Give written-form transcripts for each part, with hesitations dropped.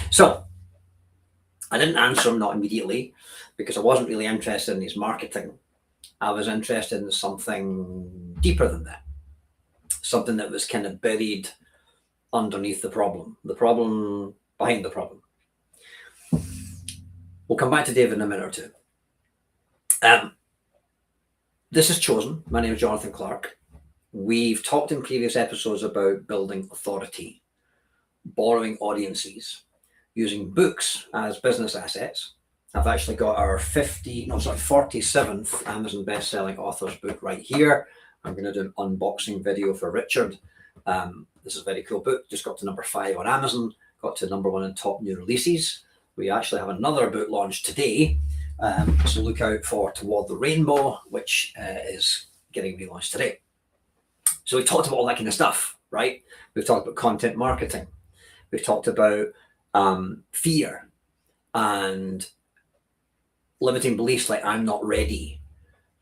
So I didn't answer him, not immediately, because I wasn't really interested in his marketing. I was interested in something deeper than that, something that was kind of buried underneath the problem behind the problem. We'll come back to David in a minute or two. Um, this is Chosen. My name is Jonathan Clark. We've talked in previous episodes about building authority, borrowing audiences, using books as business assets. I've actually got our 47th Amazon best-selling author's book right here. I'm going to do an unboxing video for Richard. This is a very cool book. Just got to number 5 on Amazon, got to number 1 in top new releases. We actually have another book launched today. So look out for Toward the Rainbow, which is getting relaunched today. So we talked about all that kind of stuff, right? We've talked about content marketing. We've talked about fear and limiting beliefs like I'm not ready,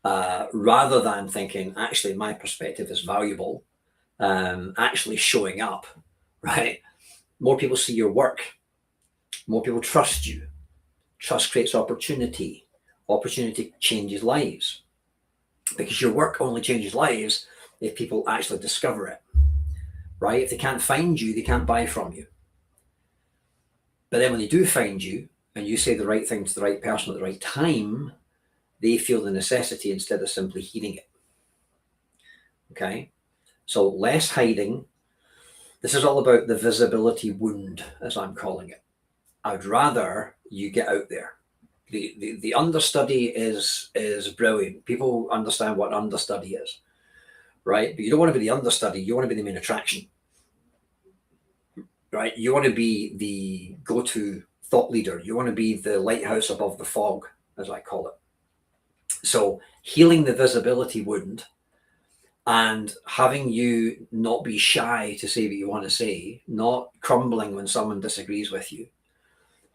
rather than thinking, actually, my perspective is valuable, actually showing up, right? More people see your work. More people trust you. Trust creates opportunity. Opportunity changes lives, because your work only changes lives if people actually discover it, right? If they can't find you, they can't buy from you. But then when they do find you and you say the right thing to the right person at the right time, they feel the necessity instead of simply heeding it. Okay? So less hiding. This is all about the visibility wound, as I'm calling it. I'd rather you get out there. The understudy is brilliant. People understand what understudy is, right? But you don't want to be the understudy. You want to be the main attraction, right? You want to be the go-to thought leader. You want to be the lighthouse above the fog, as I call it. So healing the visibility wound and having you not be shy to say what you want to say, not crumbling when someone disagrees with you,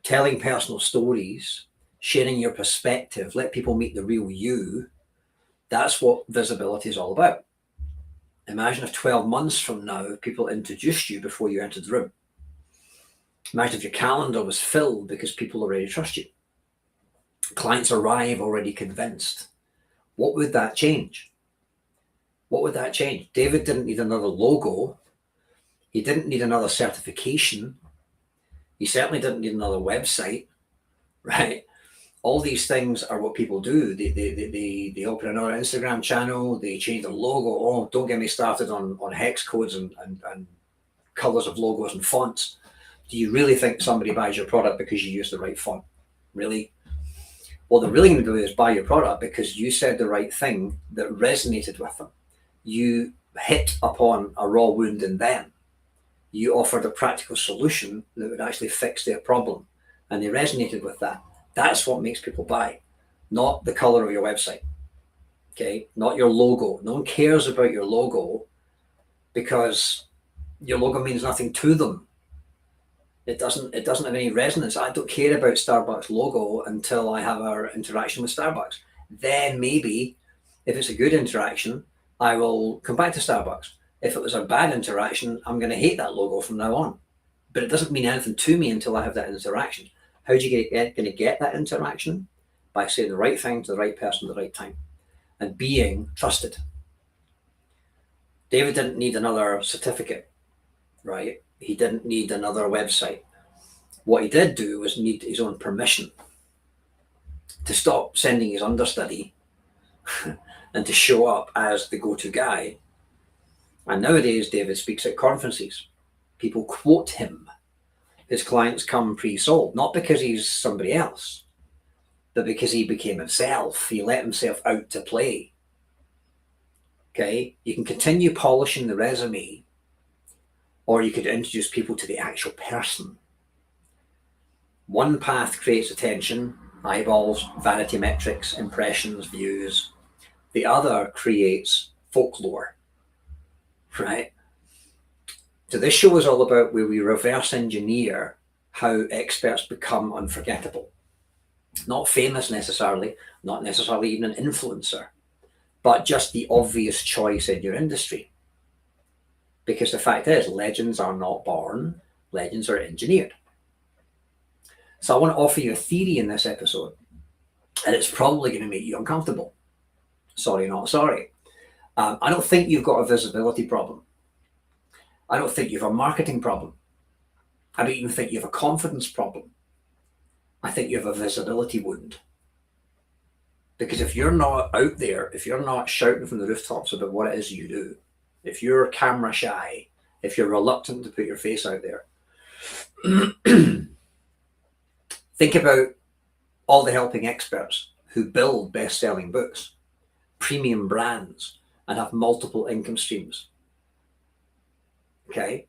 telling personal stories, sharing your perspective, let people meet the real you. That's what visibility is all about. Imagine if 12 months from now, people introduced you before you entered the room. Imagine if your calendar was filled because people already trust you. Clients arrive already convinced. What would that change? What would that change? David didn't need another logo. He didn't need another certification. He certainly didn't need another website, right? All these things are what people do. They open another Instagram channel. They change their logo. Oh, don't get me started on hex codes and colors of logos and fonts. Do you really think somebody buys your product because you use the right font? Really? What they're really going to do is buy your product because you said the right thing that resonated with them. You hit upon a raw wound in them. You offered a practical solution that would actually fix their problem, and they resonated with that. That's what makes people buy, not the color of your website. Okay, not your logo. No one cares about your logo because your logo means nothing to them. It doesn't have any resonance. I don't care about Starbucks logo until I have our interaction with Starbucks. Then maybe, if it's a good interaction, I will come back to Starbucks. If it was a bad interaction, I'm going to hate that logo from now on. But it doesn't mean anything to me until I have that interaction. How do you going to get that interaction? By saying the right thing to the right person at the right time and being trusted. David didn't need another certificate, right? He didn't need another website. What he did do was need his own permission to stop sending his understudy and to show up as the go-to guy. And nowadays, David speaks at conferences. People quote him. His clients come pre-sold, not because he's somebody else, but because he became himself. He let himself out to play. Okay? You can continue polishing the resume, or you could introduce people to the actual person. One path creates attention, eyeballs, vanity metrics, impressions, views. The other creates folklore, right? So this show is all about where we reverse engineer how experts become unforgettable. Not famous necessarily, not necessarily even an influencer, but just the obvious choice in your industry. Because the fact is, legends are not born, Legends are engineered. So I want to offer you a theory in this episode, and it's probably going to make you uncomfortable. Sorry, not sorry. I don't think you've got a visibility problem. I don't think you have a marketing problem. I don't even think you have a confidence problem. I think you have a visibility wound. Because if you're not out there, if you're not shouting from the rooftops about what it is you do, if you're camera shy, if you're reluctant to put your face out there, think about all the helping experts who build best-selling books, premium brands, and have multiple income streams. Okay?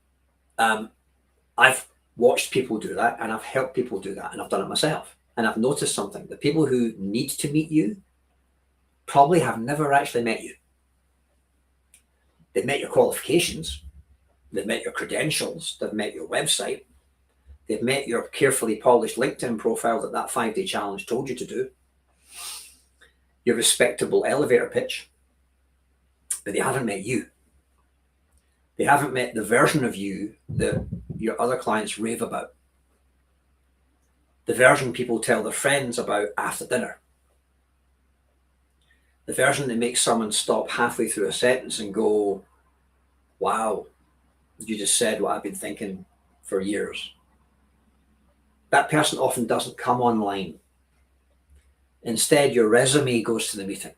I've watched people do that, and I've helped people do that, and I've done it myself. And I've noticed something. The people who need to meet you probably have never actually met you. They've met your qualifications, they've met your credentials, they've met your website, they've met your carefully polished LinkedIn profile that 5-day challenge told you to do, your respectable elevator pitch, but they haven't met you. They haven't met the version of you that your other clients rave about, the version people tell their friends about after dinner, the version that makes someone stop halfway through a sentence and go, wow, you just said what I've been thinking for years. That person often doesn't come online. Instead, your resume goes to the meeting.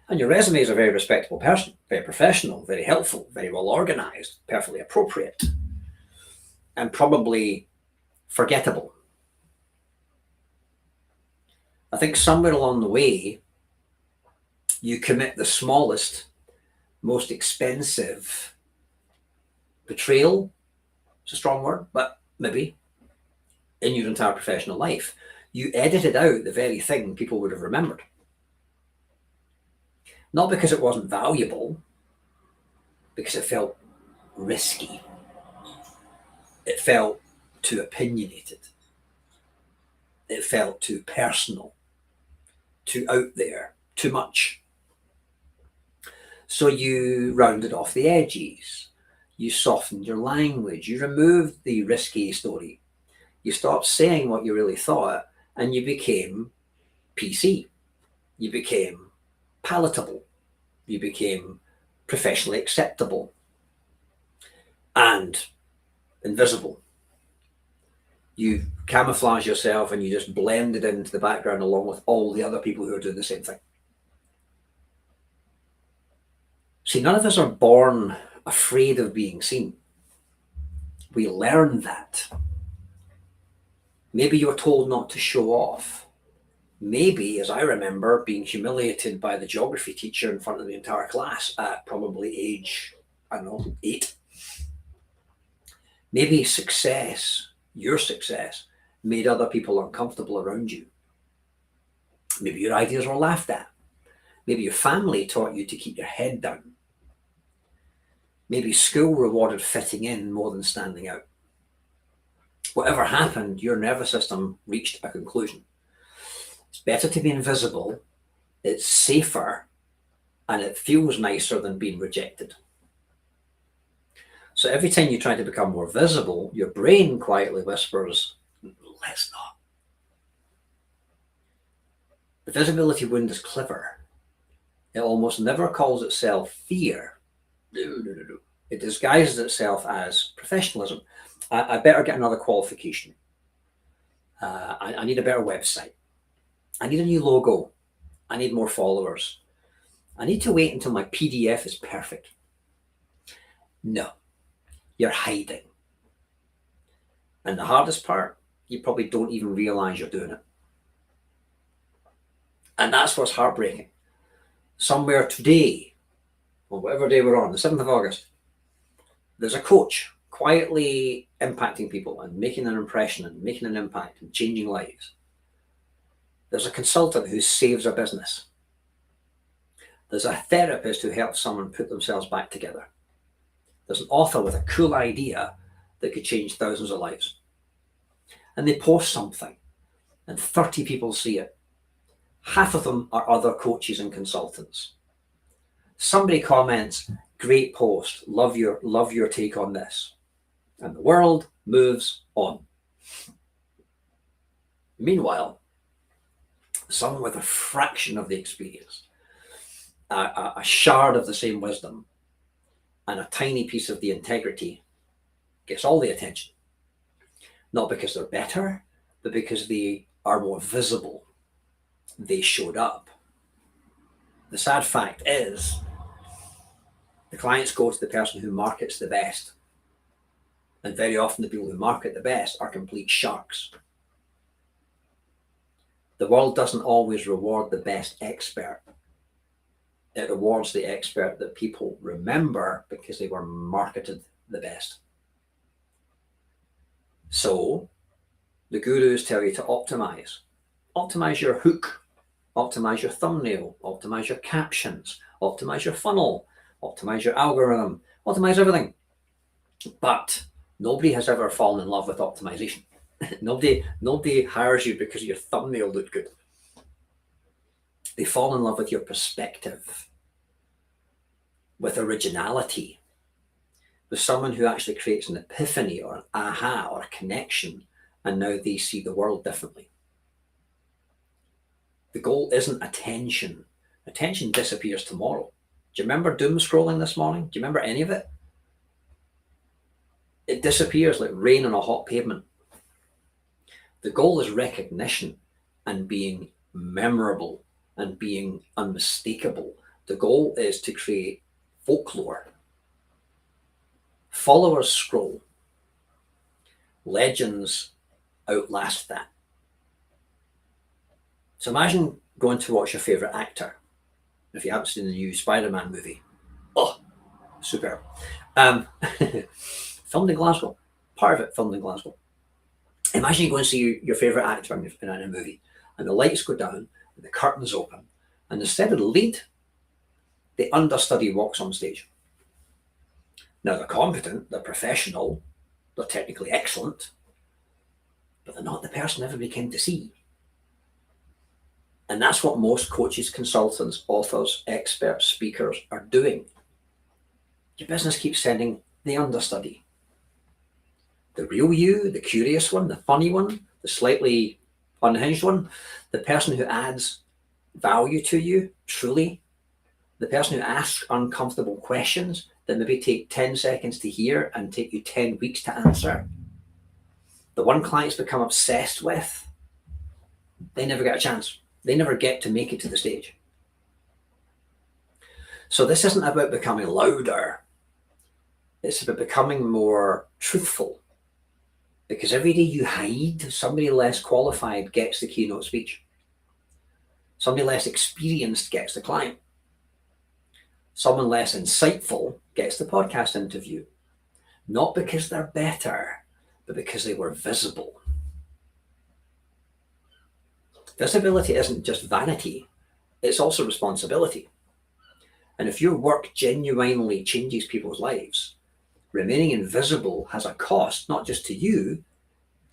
And your resume is a very respectable person, very professional, very helpful, very well organized, perfectly appropriate, and probably forgettable. I think somewhere along the way, you commit the smallest, most expensive betrayal. It's a strong word, but maybe in your entire professional life. You edited out the very thing people would have remembered. Not because it wasn't valuable, because it felt risky. It felt too opinionated. It felt too personal, too out there, too much. So you rounded off the edges. You softened your language. You removed the risky story. You stopped saying what you really thought, and you became PC. You became palatable. You became professionally acceptable and invisible. You camouflage yourself and you just blended into the background along with all the other people who are doing the same thing. See, none of us are born afraid of being seen. We learn that. Maybe you're told not to show off. Maybe, as I remember, being humiliated by the geography teacher in front of the entire class at probably age, 8. Maybe success, your success, made other people uncomfortable around you. Maybe your ideas were laughed at. Maybe your family taught you to keep your head down. Maybe school rewarded fitting in more than standing out. Whatever happened, your nervous system reached a conclusion. It's better to be invisible, it's safer, and it feels nicer than being rejected. So every time you try to become more visible, your brain quietly whispers, let's not. The visibility wound is clever. It almost never calls itself fear. No. It disguises itself as professionalism. I better get another qualification. I need a better website. I need a new logo. I need more followers. I need to wait until my PDF is perfect. No, you're hiding. And the hardest part, you probably don't even realize you're doing it. And that's what's heartbreaking. Somewhere today, or whatever day we're on, the 7th of August, there's a coach quietly impacting people and making an impression and making an impact and changing lives. There's a consultant who saves a business. There's a therapist who helps someone put themselves back together. There's an author with a cool idea that could change thousands of lives. And they post something and 30 people see it. Half of them are other coaches and consultants. Somebody comments, great post, love your take on this. and the world moves on. Meanwhile, someone with a fraction of the experience, a shard of the same wisdom, and a tiny piece of the integrity gets all the attention. Not because they're better, but because they are more visible. They showed up. The sad fact is, the clients go to the person who markets the best. And very often the people who market the best are complete sharks. The world doesn't always reward the best expert. It rewards the expert that people remember because they were marketed the best. So the gurus tell you to optimize. Optimize your hook, optimize your thumbnail, optimize your captions, optimize your funnel, optimize your algorithm, optimize everything. But nobody has ever fallen in love with optimization. Nobody hires you because your thumbnail looked good. They fall in love with your perspective, with originality, with someone who actually creates an epiphany or an aha or a connection, and now they see the world differently. The goal isn't attention. Attention disappears tomorrow. Do you remember doom scrolling this morning? Do you remember any of it? It disappears like rain on a hot pavement. The goal is recognition and being memorable and being unmistakable. The goal is to create folklore. Followers scroll. Legends outlast that. So imagine going to watch your favourite actor. If you haven't seen the new Spider-Man movie. Oh, superb. Filmed in Glasgow. Part of it filmed in Glasgow. Imagine you go and see your favourite actor in a movie, and the lights go down, and the curtains open, and instead of the lead, the understudy walks on stage. Now they're competent, they're professional, they're technically excellent, but they're not the person everybody came to see. And that's what most coaches, consultants, authors, experts, speakers are doing. Your business keeps sending the understudy. The real you, the curious one, the funny one, the slightly unhinged one, the person who adds value to you, truly, the person who asks uncomfortable questions that maybe take 10 seconds to hear and take you 10 weeks to answer, the one clients become obsessed with, they never get a chance. They never get to make it to the stage. So this isn't about becoming louder. It's about becoming more truthful. Because every day you hide, somebody less qualified gets the keynote speech. Somebody less experienced gets the client. Someone less insightful gets the podcast interview. Not because they're better, but because they were visible. Visibility isn't just vanity, it's also responsibility. And if your work genuinely changes people's lives, remaining invisible has a cost, not just to you,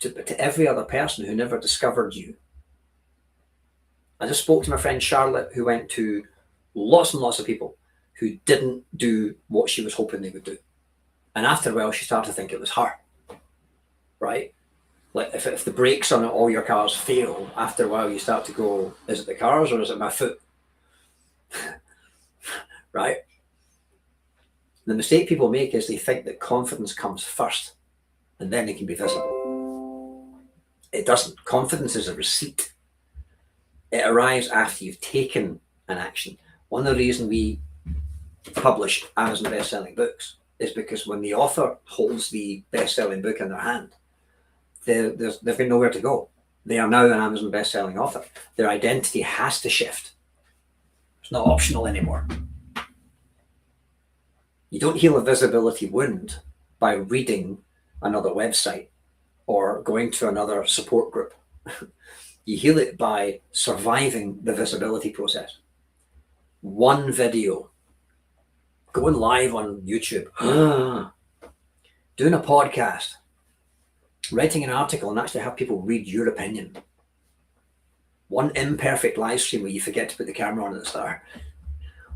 but to every other person who never discovered you. I just spoke to my friend Charlotte, who went to lots and lots of people who didn't do what she was hoping they would do. And after a while, she started to think it was her, right? Like if the brakes on all your cars fail, after a while you start to go, is it the cars or is it my foot? Right? The mistake people make is they think that confidence comes first and then it can be visible. It doesn't. Confidence is a receipt. It arrives after you've taken an action. One of the reasons we publish Amazon best-selling books is because when the author holds the best-selling book in their hand, they've got nowhere to go. They are now an Amazon best-selling author. Their identity has to shift. It's not optional anymore. You don't heal a visibility wound by reading another website or going to another support group. You heal it by surviving the visibility process. One video, going live on YouTube, doing a podcast, writing an article and actually have people read your opinion. One imperfect live stream where you forget to put the camera on at the start.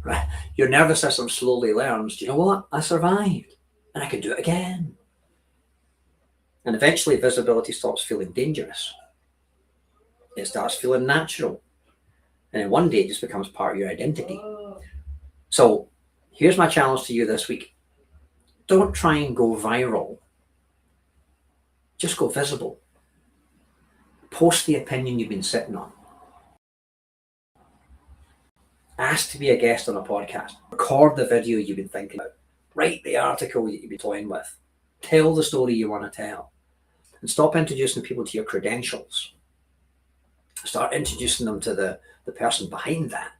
Right? Your nervous system slowly learns, do you know what? I survived and I can do it again. And eventually visibility stops feeling dangerous. It starts feeling natural. And then one day it just becomes part of your identity. So here's my challenge to you this week. Don't try and go viral. Just go visible. Post the opinion you've been sitting on. Ask to be a guest on a podcast. Record the video you've been thinking about. Write the article that you've been toying with. Tell the story you want to tell. And stop introducing people to your credentials. Start introducing them to the person behind that.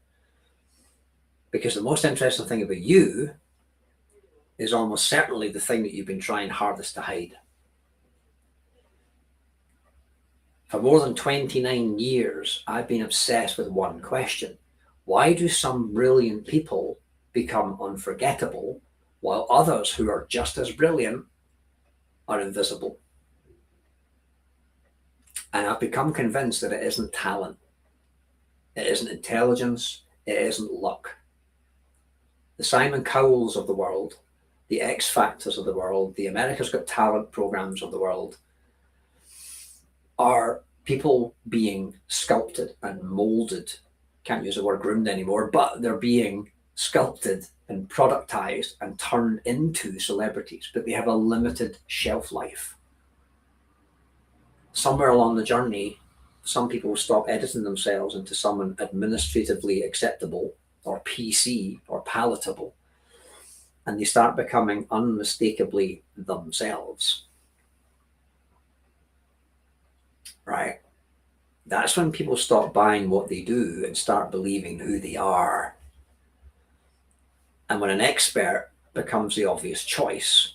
Because the most interesting thing about you is almost certainly the thing that you've been trying hardest to hide. For more than 29 years, I've been obsessed with one question. Why do some brilliant people become unforgettable while others who are just as brilliant are invisible? And I've become convinced that it isn't talent. It isn't intelligence. It isn't luck. The Simon Cowells of the world, the X Factors of the world, the America's Got Talent programs of the world are people being sculpted and molded. Can't use the word groomed anymore, but they're being sculpted and productized and turned into celebrities, but they have a limited shelf life. Somewhere along the journey, some people stop editing themselves into someone administratively acceptable or PC or palatable, and they start becoming unmistakably themselves. Right? That's when people stop buying what they do and start believing who they are. And when an expert becomes the obvious choice,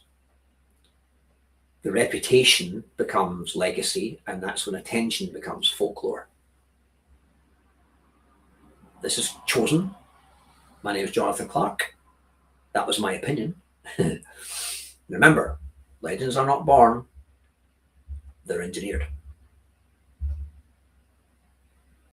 the reputation becomes legacy, and that's when attention becomes folklore. This is Chosen. My name is Jonathan Clark. That was my opinion. Remember, legends are not born, they're engineered.